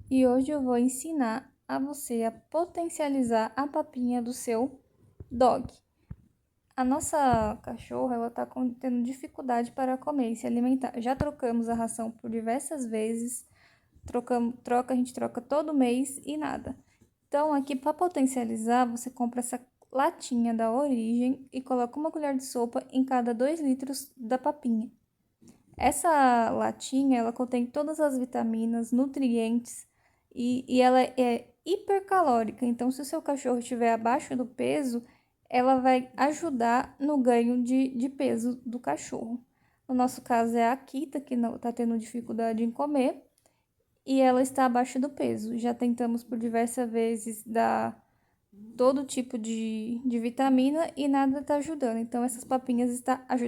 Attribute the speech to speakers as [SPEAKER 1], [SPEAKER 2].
[SPEAKER 1] e hoje eu vou ensinar a você a potencializar a papinha do seu dog. A nossa cachorra, ela tá tendo dificuldade para comer e se alimentar. Já trocamos a ração por diversas vezes, a gente troca todo mês e nada. Então, aqui para potencializar, você compra essa latinha da Origem e coloca uma colher de sopa em cada 2 litros da papinha. Essa latinha, ela contém todas as vitaminas, nutrientes e ela é hipercalórica. Então, se o seu cachorro estiver abaixo do peso, ela vai ajudar no ganho de peso do cachorro. No nosso caso é a Akita, que não está tendo dificuldade em comer e ela está abaixo do peso. Já tentamos por diversas vezes dar todo tipo de vitamina e nada está ajudando. Então, essas papinhas estão ajudando.